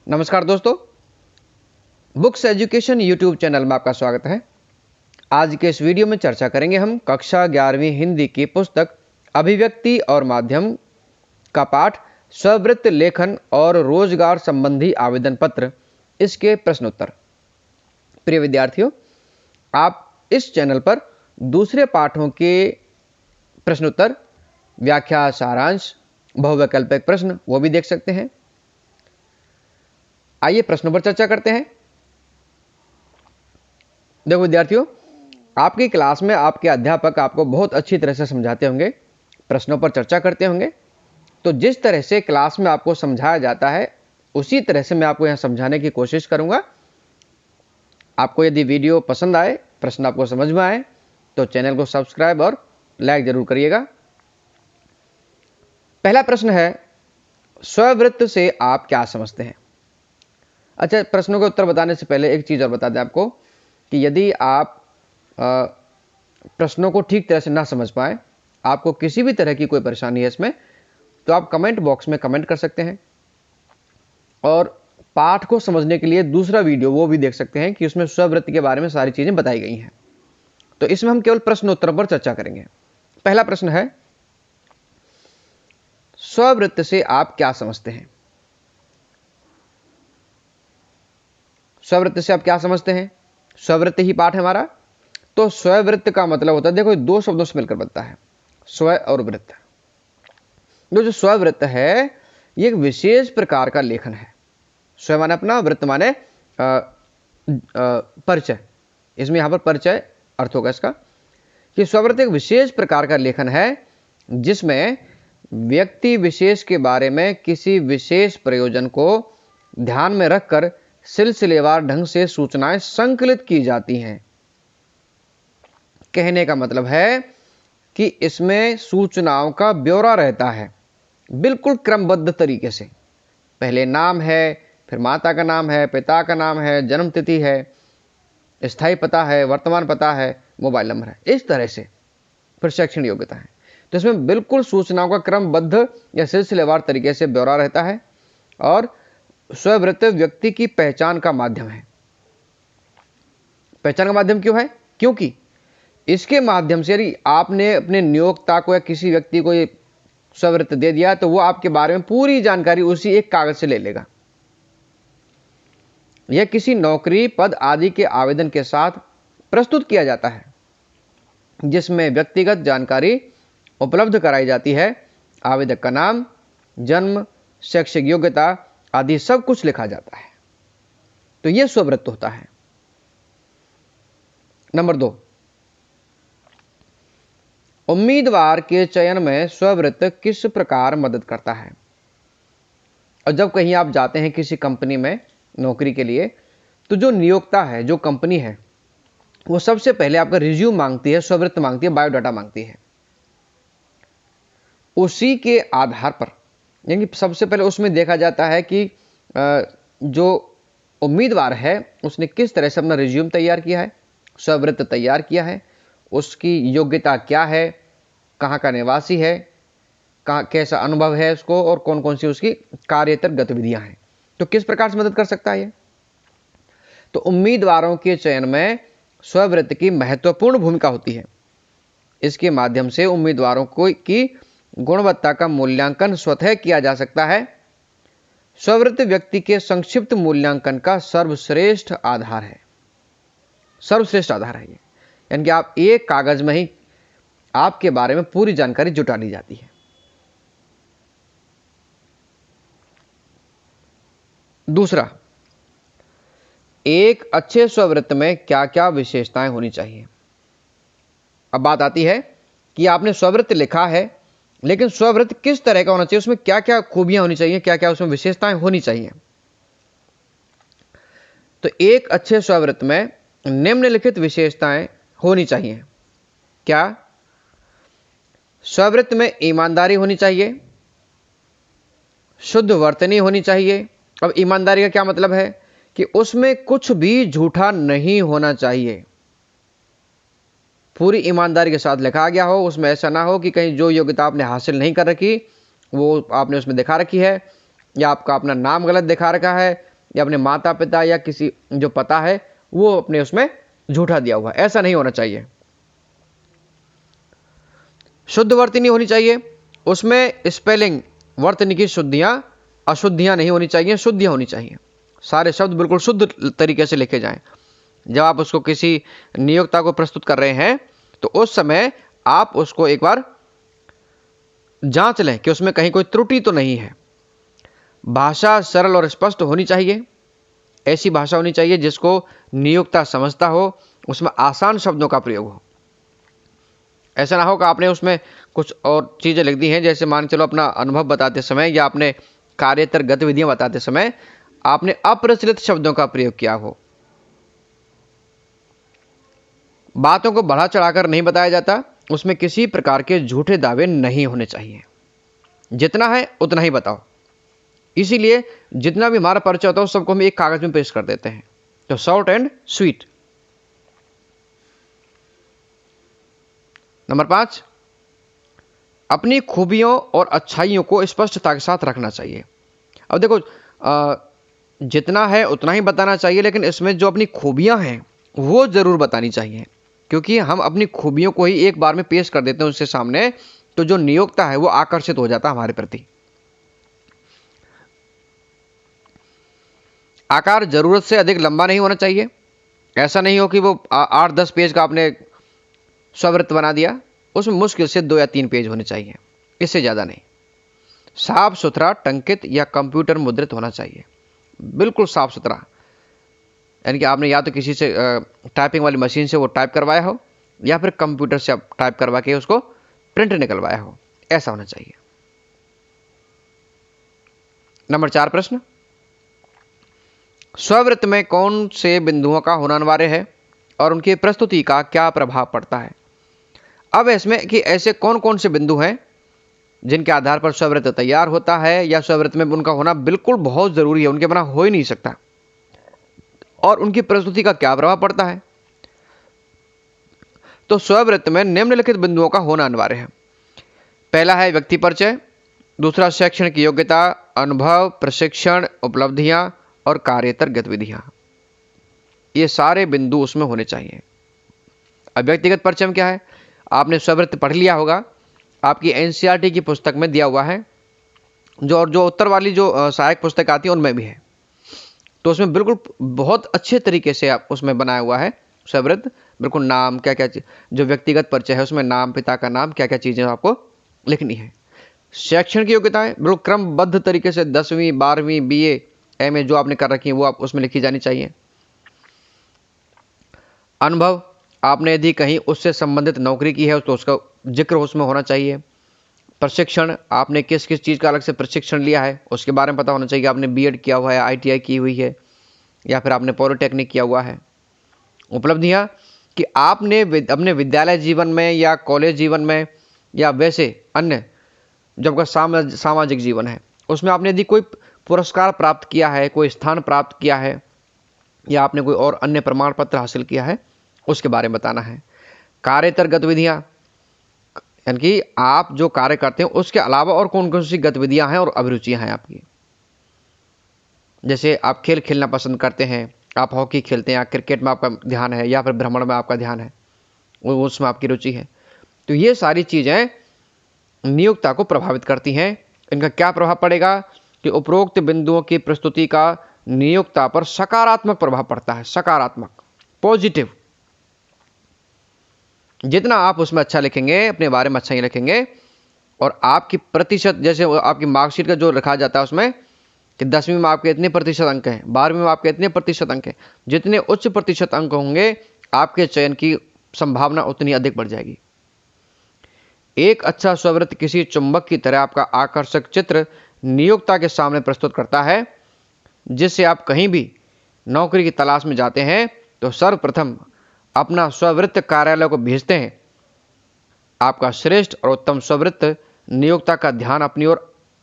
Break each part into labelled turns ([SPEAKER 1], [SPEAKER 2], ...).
[SPEAKER 1] नमस्कार दोस्तों, books education YouTube channel में आपका स्वागत है। आज के इस वीडियो में चर्चा करेंगे हम कक्षा 11वीं हिंदी की पुस्तक अभिव्यक्ति और माध्यम का पाठ स्ववृत्त लेखन और रोजगार संबंधी आवेदन पत्र, इसके प्रश्नोत्तर। प्रिय विद्यार्थियों, आप इस चैनल पर दूसरे पाठों के प्रश्नोत्तर, व्याख्या, सारांश, बहुवैकल्पिक प्रश्न वो भी देख सकते हैं। आइए प्रश्नों पर चर्चा करते हैं। देखो विद्यार्थियों, आपकी क्लास में आपके अध्यापक आपको बहुत अच्छी तरह से समझाते होंगे, प्रश्नों पर चर्चा करते होंगे। तो जिस तरह से क्लास में आपको समझाया जाता है उसी तरह से मैं आपको यहां समझाने की कोशिश करूंगा। आपको यदि वीडियो पसंद आए, प्रश्न आपको समझ में आए, तो चैनल को सब्सक्राइब और लाइक जरूर करिएगा। पहला प्रश्न है, स्ववृत्त से आप क्या समझते हैं? अच्छा, प्रश्नों का उत्तर बताने से पहले एक चीज़ और बता दें आपको कि यदि आप प्रश्नों को ठीक तरह से ना समझ पाए, आपको किसी भी तरह की कोई परेशानी है इसमें, तो आप कमेंट बॉक्स में कमेंट कर सकते हैं और पाठ को समझने के लिए दूसरा वीडियो वो भी देख सकते हैं कि उसमें स्ववृत्त के बारे में सारी चीज़ें बताई गई हैं। तो इसमें हम केवल प्रश्नोत्तर पर चर्चा करेंगे। पहला प्रश्न है, स्ववृत्त से आप क्या समझते हैं? स्ववृत्त से आप क्या समझते हैं? स्ववृत्त ही पाठ है हमारा। तो स्ववृत्त का मतलब होता है, देखो दो शब्दों से मिलकर बनता है, स्व और वृत्त। जो स्ववृत्त है ये एक विशेष प्रकार का लेखन है। स्व माने अपना, वृत्त माने परिचय। इसमें यहां पर परिचय अर्थ होगा इसका कि स्ववृत्त एक विशेष प्रकार का लेखन है जिसमें व्यक्ति विशेष के बारे में किसी विशेष प्रयोजन को ध्यान में रखकर सिलसिलेवार ढंग से सूचनाएं संकलित की जाती हैं। कहने का मतलब है कि इसमें सूचनाओं का ब्यौरा रहता है, बिल्कुल क्रमबद्ध तरीके से। पहले नाम है, फिर माता का नाम है, पिता का नाम है, जन्म तिथि है, स्थायी पता है, वर्तमान पता है, मोबाइल नंबर है, इस तरह से। फिर शैक्षणिक योग्यता है। तो इसमें बिल्कुल सूचनाओं का क्रमबद्ध या सिलसिलेवार तरीके से ब्यौरा रहता है और स्ववृत्त व्यक्ति की पहचान का माध्यम है। पहचान का माध्यम क्यों है? क्योंकि इसके माध्यम से यदि आपने अपने नियोक्ता को या किसी व्यक्ति को ये स्ववृत्त दे दिया तो वो आपके बारे में पूरी जानकारी उसी एक कागज से ले लेगा। यह किसी नौकरी, पद आदि के आवेदन के साथ प्रस्तुत किया जाता है जिसमें व्यक्तिगत जानकारी उपलब्ध कराई जाती है। आवेदक का नाम, जन्म, शैक्षिक योग्यता आदि सब कुछ लिखा जाता है। तो यह स्ववृत्त होता है। नंबर 2, उम्मीदवार के चयन में स्ववृत्त किस प्रकार मदद करता है? और जब कहीं आप जाते हैं किसी कंपनी में नौकरी के लिए, तो जो नियोक्ता है, जो कंपनी है, वो सबसे पहले आपका रिज्यूम मांगती है, स्ववृत्त मांगती है, बायोडाटा मांगती है। उसी के आधार पर, यानी सबसे पहले उसमें देखा जाता है कि जो उम्मीदवार है उसने किस तरह से अपना रिज्यूम तैयार किया है, स्ववृत्त तैयार किया है, उसकी योग्यता क्या है, कहाँ का निवासी है, कहाँ कैसा अनुभव है उसको, और कौन कौन सी उसकी कार्यतर गतिविधियां हैं। तो किस प्रकार से मदद कर सकता है ये? तो उम्मीदवारों के चयन में स्ववृत्त की महत्वपूर्ण भूमिका होती है। इसके माध्यम से उम्मीदवारों को की गुणवत्ता का मूल्यांकन स्वतः किया जा सकता है। स्ववृत्त व्यक्ति के संक्षिप्त मूल्यांकन का सर्वश्रेष्ठ आधार है। सर्वश्रेष्ठ आधार है ये, यानी कि आप एक कागज में ही आपके बारे में पूरी जानकारी जुटा ली जाती है। दूसरा, एक अच्छे स्ववृत्त में क्या क्या विशेषताएं होनी चाहिए? अब बात आती है कि आपने स्ववृत्त लिखा है, लेकिन स्ववृत्त किस तरह का होना चाहिए, उसमें क्या क्या खूबियां होनी चाहिए, क्या क्या उसमें विशेषताएं होनी चाहिए? तो एक अच्छे स्ववृत्त में निम्नलिखित विशेषताएं होनी चाहिए। क्या? स्ववृत्त में ईमानदारी होनी चाहिए, शुद्ध वर्तनी होनी चाहिए। अब ईमानदारी का क्या मतलब है कि उसमें कुछ भी झूठा नहीं होना चाहिए, पूरी ईमानदारी के साथ लिखा गया हो। उसमें ऐसा ना हो कि कहीं जो योग्यता आपने हासिल नहीं कर रखी वो आपने उसमें दिखा रखी है, या आपका अपना नाम गलत दिखा रखा है, या अपने माता पिता या किसी जो पता है वो अपने उसमें झूठा दिया हुआ है। ऐसा नहीं होना चाहिए। शुद्ध वर्तनी होनी चाहिए, उसमें स्पेलिंग वर्तनी की शुद्धियां अशुद्धियां नहीं होनी चाहिए, शुद्धियां होनी चाहिए। सारे शब्द बिल्कुल शुद्ध तरीके से लिखे जाएं। जब आप उसको किसी नियोक्ता को प्रस्तुत कर रहे हैं तो उस समय आप उसको एक बार जांच लें कि उसमें कहीं कोई त्रुटि तो नहीं है। भाषा सरल और स्पष्ट होनी चाहिए, ऐसी भाषा होनी चाहिए जिसको नियोक्ता समझता हो, उसमें आसान शब्दों का प्रयोग हो। ऐसा ना हो कि आपने उसमें कुछ और चीजें लिख दी हैं, जैसे मान के चलो अपना अनुभव बताते समय या अपने कार्यतर गतिविधियां बताते समय आपने अप्रचलित शब्दों का प्रयोग किया हो। बातों को बढ़ा चढ़ाकर नहीं बताया जाता, उसमें किसी प्रकार के झूठे दावे नहीं होने चाहिए। जितना है उतना ही बताओ। इसीलिए जितना भी हमारा परिचय होता है सबको हम एक कागज में पेश कर देते हैं, तो शॉर्ट एंड स्वीट। नंबर 5, अपनी खूबियों और अच्छाइयों को स्पष्टता के साथ रखना चाहिए। अब देखो जितना है उतना ही बताना चाहिए, लेकिन इसमें जो अपनी खूबियां हैं वो जरूर बतानी चाहिए, क्योंकि हम अपनी खूबियों को ही एक बार में पेश कर देते हैं उसके सामने, तो जो नियोक्ता है वो आकर्षित हो जाता है हमारे प्रति। आकार जरूरत से अधिक लंबा नहीं होना चाहिए। ऐसा नहीं हो कि वो 8-10 पेज का आपने स्ववृत्त बना दिया, उसमें मुश्किल से 2 या 3 पेज होने चाहिए, इससे ज़्यादा नहीं। साफ सुथरा, टंकित या कंप्यूटर मुद्रित होना चाहिए, बिल्कुल साफ सुथरा, यानी कि आपने या तो किसी से टाइपिंग वाली मशीन से वो टाइप करवाया हो या फिर कंप्यूटर से आप टाइप करवा के उसको प्रिंट निकलवाया हो, ऐसा होना चाहिए। नंबर 4 प्रश्न, स्ववृत्त में कौन से बिंदुओं का होना अनिवार्य है और उनकी प्रस्तुति का क्या प्रभाव पड़ता है। अब इसमें कि ऐसे कौन कौन से बिंदु हैं जिनके आधार पर स्ववृत्त तैयार होता है या स्ववृत्त में उनका होना बिल्कुल बहुत जरूरी है, उनके बिना हो ही नहीं सकता, और उनकी प्रस्तुति का क्या प्रभाव पड़ता है। तो स्ववृत्त में निम्नलिखित बिंदुओं का होना अनिवार्य है। पहला है व्यक्ति परिचय, दूसरा शैक्षणिक योग्यता, अनुभव, प्रशिक्षण, उपलब्धियां और कार्यतर गतिविधियां। ये सारे बिंदु उसमें होने चाहिए। अब व्यक्तिगत परिचय में क्या है, आपने स्ववृत्त पढ़ लिया होगा, आपकी एनसीईआरटी की पुस्तक में दिया हुआ है, जो उत्तर वाली जो सहायक पुस्तक आती है उनमें भी है, तो उसमें बिल्कुल बहुत अच्छे तरीके से आप उसमें बनाया हुआ है स्ववृत्त, बिल्कुल नाम क्या क्या, जो व्यक्तिगत परिचय है उसमें नाम, पिता का नाम, क्या क्या चीजें आपको लिखनी है। शैक्षणिक योग्यताएं बिल्कुल क्रमबद्ध तरीके से 10वीं 12वीं BA MA जो आपने कर रखी है वो आप उसमें लिखी जानी चाहिए। अनुभव, आपने यदि कहीं उससे संबंधित नौकरी की है तो उसका जिक्र उसमें होना चाहिए। प्रशिक्षण, आपने किस किस चीज़ का अलग से प्रशिक्षण लिया है उसके बारे में पता होना चाहिए, आपने BEd किया हुआ है, ITI की हुई है या फिर आपने पॉलिटेक्निक किया हुआ है। उपलब्धियां, कि आपने अपने विद्यालय जीवन में या कॉलेज जीवन में या वैसे अन्य जब का सामाजिक जीवन है उसमें आपने यदि कोई पुरस्कार प्राप्त किया है, कोई स्थान प्राप्त किया है या आपने कोई और अन्य प्रमाण पत्र हासिल किया है उसके बारे में बताना है। कार्यतर गतिविधियां, यानी कि आप जो कार्य करते हैं उसके अलावा और कौन कौन सी गतिविधियां हैं और अभिरुचियां हैं आपकी। जैसे आप खेल खेलना पसंद करते हैं, आप हॉकी खेलते हैं या क्रिकेट में आपका ध्यान है या फिर भ्रमण में आपका ध्यान है, उसमें आपकी रुचि है, तो ये सारी चीज़ें नियोक्ता को प्रभावित करती हैं। इनका क्या प्रभाव पड़ेगा कि उपरोक्त बिंदुओं की प्रस्तुति का नियोक्ता पर सकारात्मक प्रभाव पड़ता है, सकारात्मक, पॉजिटिव। जितना आप उसमें अच्छा लिखेंगे, अपने बारे में अच्छा ही लिखेंगे, और आपकी प्रतिशत, जैसे आपकी मार्कशीट का जो लिखा जाता है उसमें कि 10वीं में आपके इतने प्रतिशत अंक हैं, 12वीं में आपके इतने प्रतिशत अंक हैं, जितने उच्च प्रतिशत अंक होंगे आपके चयन की संभावना उतनी अधिक बढ़ जाएगी। एक अच्छा स्ववृत्त किसी चुंबक की तरह आपका आकर्षक चित्र नियोक्ता के सामने प्रस्तुत करता है, जिससे आप कहीं भी नौकरी की तलाश में जाते हैं तो सर्वप्रथम अपना स्ववृत्त कार्यालय को भेजते हैं। आपका श्रेष्ठ और उत्तम स्ववृत्त नियोक्ता का ध्यान अपनी ओर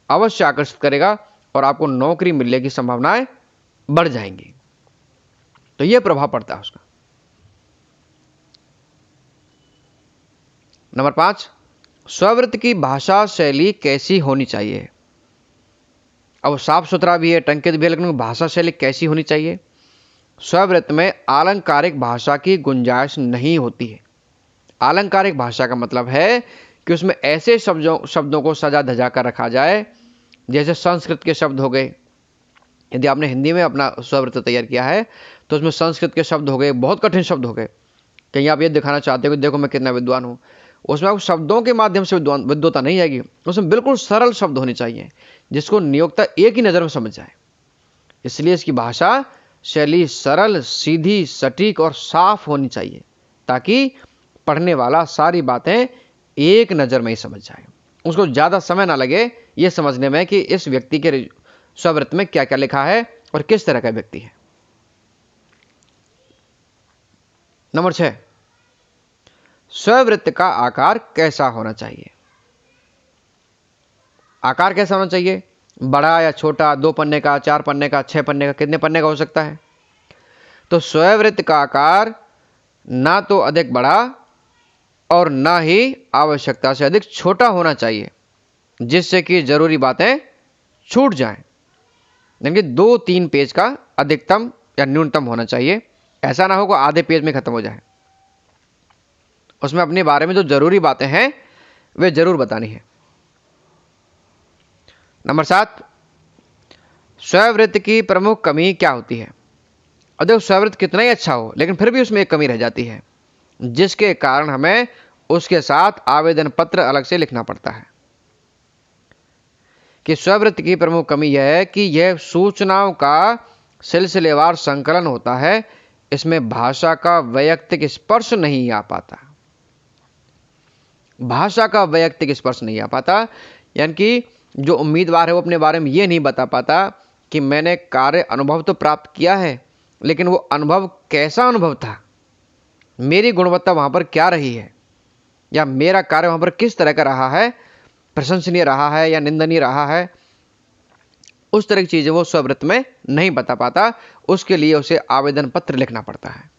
[SPEAKER 1] अवश्य आकर्षित करेगा और आपको नौकरी मिलने की संभावनाएं बढ़ जाएंगी। तो यह प्रभाव पड़ता है उसका। नंबर 5, स्ववृत्त की भाषा शैली कैसी होनी चाहिए। अब वो साफ सुथरा भी है, टंकित भी है, लेकिन भाषा शैली कैसी होनी चाहिए? स्ववृत्त में आलंकारिक भाषा की गुंजाइश नहीं होती है। आलंकारिक भाषा का मतलब है कि उसमें ऐसे शब्दों को सजा धजा कर रखा जाए जैसे संस्कृत के शब्द हो गए। यदि आपने हिंदी में अपना स्ववृत्त तैयार किया है तो उसमें संस्कृत के शब्द हो गए, बहुत कठिन शब्द हो गए, कहीं आप ये दिखाना चाहते हो कि देखो मैं कितना विद्वान हूँ। उसमें आप शब्दों के माध्यम से विद्वता नहीं आएगी, उसमें बिल्कुल सरल शब्द होने चाहिए जिसको नियोक्ता एक ही नज़र में समझ जाए। इसलिए इसकी भाषा शैली सरल, सीधी, सटीक और साफ होनी चाहिए ताकि पढ़ने वाला सारी बातें एक नज़र में ही समझ जाए, उसको ज़्यादा समय ना लगे ये समझने में कि इस व्यक्ति के स्ववृत्त में क्या क्या लिखा है और किस तरह का व्यक्ति है। नंबर 6, स्ववृत्त का आकार कैसा होना चाहिए? आकार कैसा होना चाहिए? बड़ा या छोटा, 2 पन्ने का, 4 पन्ने का, 6 पन्ने का, कितने पन्ने का हो सकता है? तो स्ववृत्त का आकार ना तो अधिक बड़ा और ना ही आवश्यकता से अधिक छोटा होना चाहिए जिससे कि जरूरी बातें छूट जाएं। यानी 2-3 पेज का अधिकतम या न्यूनतम होना चाहिए। ऐसा ना हो कि आधे पेज में खत्म हो जाए। उसमें अपने बारे में जो जरूरी बातें हैं वे जरूर बतानी है। नंबर 7, स्ववृत्त की प्रमुख कमी क्या होती है? और देखो, स्ववृत्त कितना ही अच्छा हो लेकिन फिर भी उसमें एक कमी रह जाती है जिसके कारण हमें उसके साथ आवेदन पत्र अलग से लिखना पड़ता है। कि स्ववृत्त की प्रमुख कमी यह है कि यह सूचनाओं का सिलसिलेवार संकलन होता है, इसमें भाषा का वैयक्तिक स्पर्श नहीं आ पाता। भाषा का वैयक्तिक स्पर्श नहीं आ पाता, यानी कि जो उम्मीदवार है वो अपने बारे में ये नहीं बता पाता कि मैंने कार्य अनुभव तो प्राप्त किया है लेकिन वो अनुभव कैसा अनुभव था, मेरी गुणवत्ता वहां पर क्या रही है, या मेरा कार्य वहां पर किस तरह का रहा है, प्रशंसनीय रहा है या निंदनीय रहा है। उस तरह की चीजें वो स्ववृत्त में नहीं बता पाता, उसके लिए उसे आवेदन पत्र लिखना पड़ता है।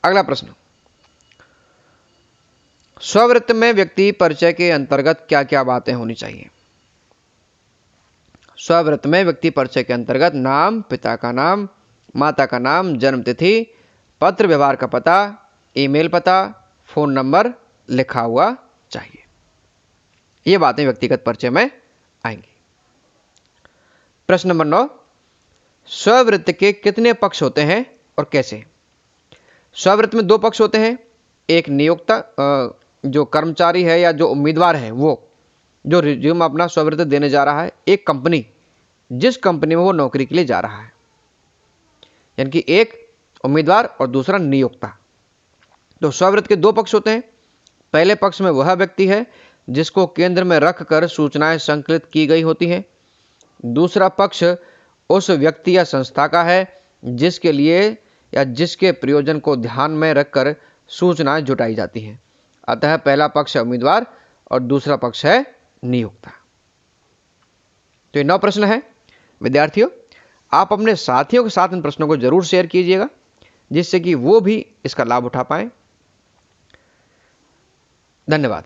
[SPEAKER 1] अगला प्रश्न, स्ववृत्त में व्यक्ति परिचय के अंतर्गत क्या क्या बातें होनी चाहिए? स्ववृत्त में व्यक्ति परिचय के अंतर्गत नाम, पिता का नाम, माता का नाम, जन्म तिथि, पत्र व्यवहार का पता, ईमेल पता, फोन नंबर लिखा हुआ चाहिए। ये बातें व्यक्तिगत परिचय में आएंगी। प्रश्न नंबर 9, स्ववृत्त के कितने पक्ष होते हैं और कैसे? स्ववृत्त में 2 पक्ष होते हैं। एक नियोक्ता, जो कर्मचारी है या जो उम्मीदवार है वो जो रिज्यूम अपना स्ववृत्त देने जा रहा है, एक कंपनी जिस कंपनी में वो नौकरी के लिए जा रहा है, यानी कि एक उम्मीदवार और दूसरा नियोक्ता। तो स्ववृत्त के 2 पक्ष होते हैं। पहले पक्ष में वह व्यक्ति है जिसको केंद्र में रखकर सूचनाएं संकलित की गई होती हैं। दूसरा पक्ष उस व्यक्ति या संस्था का है जिसके लिए या जिसके प्रयोजन को ध्यान में रखकर सूचनाएं जुटाई जाती हैं। अतः पहला पक्ष है उम्मीदवार और दूसरा पक्ष है नियोक्ता। तो ये 9 प्रश्न है। विद्यार्थियों, आप अपने साथियों के साथ इन प्रश्नों को जरूर शेयर कीजिएगा जिससे कि वो भी इसका लाभ उठा पाएं। धन्यवाद।